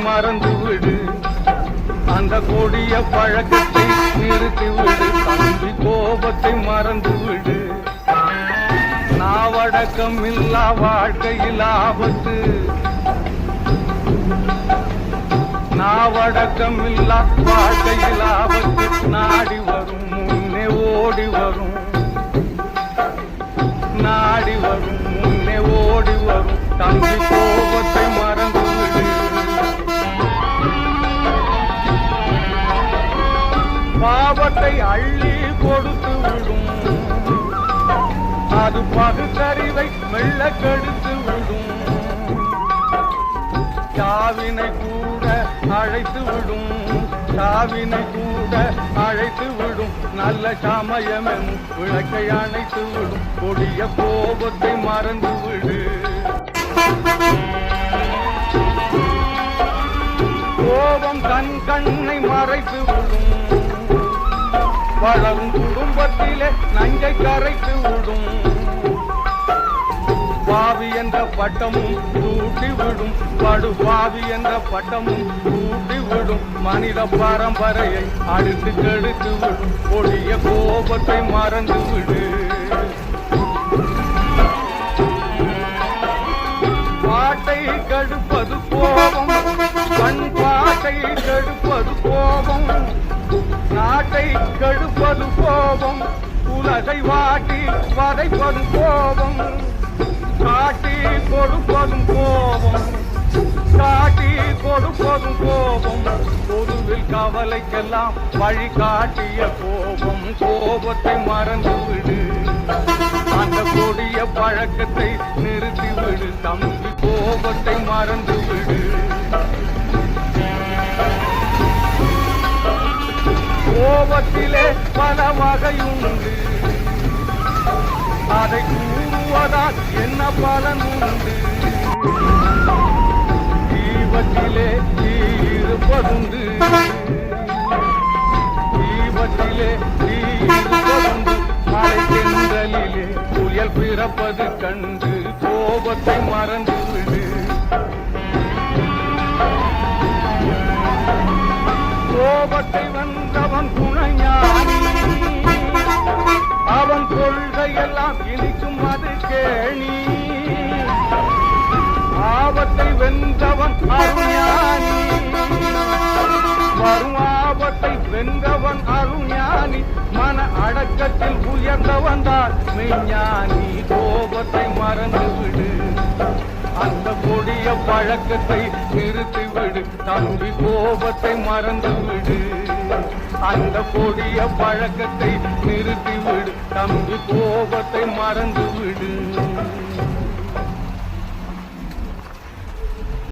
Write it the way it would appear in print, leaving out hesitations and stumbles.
மறந்து விடு, அந்த கொடிய பழக்கத்தை நிறுத்தி விடு, தம்பி கோபத்தை மறந்து விடு. நாவடக்கம் இல்லா வாழ்க்கையில் ஆபத்து, நாவடக்கம் இல்லா வாழ்க்கையில் ஆபத்து. நாடி வரும் முன்னே ஓடி வரும், நாடி வரும் முன்னே ஓடி வரும், தம்பி கோபத்தை மறந்து விடு. பாவத்தை அள்ளி கொடுத்து விடும், அது பகுத்தறிவை மெல்ல கெடுத்து விடும். சாவினை கூட அழைத்து விடும், சாவினை கூட அழைத்து விடும். நல்ல சமயமென் விளக்கை அணைத்து விடும், கொடிய கோபத்தை மறந்து விடு. கோபம் தன் கண்ணை மறைத்து விடும், வளரும் குடும்பத்திலே நஞ்சை கரைத்து விடும். பாவி என்ற பட்டமும் கூட்டி விடும், படுபாவி என்ற பட்டமும் கூட்டி விடும். மனித பரம்பரையை அடித்து கெடுத்து விடும், கொடிய கோபத்தை மறந்து விடு. பாட்டை கெடுப்பது கோபம், பண்பாட்டை கெடுப்பது கோபம், நாட்டை கெடுப்பது கோபம், உலகை வாட்டி வதைப்பது கோபம், காட்டி கொடுப்பதும் கோபம், காட்டி கொடுப்பதும் கோபம். பொதுவில் கவலைக்கெல்லாம் வழி காட்டிய கோபம், கோபத்தை மறந்து விடு. அந்த கொடிய பழக்கத்தை நிறுத்தி விடு, தம்பி கோபத்தை மறந்து விடு. கோபத்திலே பல வகையுண்டு, அதை கூறுவதால் என்ன பலன் உண்டு. தீபத்திலே தீயிருப்பதுண்டு, தீபத்திலே தீயிருப்பதுண்டு. மழை தென்றலிலே புயல் பிறப்பது கண்டு, கோபத்தை மறந்து விடு. கோபத்தை வென்றவன் குணஞானி, அவன் கொள்கையெல்லாம் இனிக்கும் அது கேணி. ஆபத்தை வென்றவன் அருஞானி, வரும் ஆபத்தை வென்றவன் அருஞானி. மன அடக்கத்தில் உயர்ந்தவன் தான் மெய்ஞானி, கோபத்தை மறந்து விடு. அந்த கொடிய பழக்கத்தை நிறுத்தி விடு, தம்பி கோபத்தை மறந்து விடு. அந்த கொடிய பழக்கத்தை நிறுத்தி விடு, தம்பி கோபத்தை மறந்து விடு.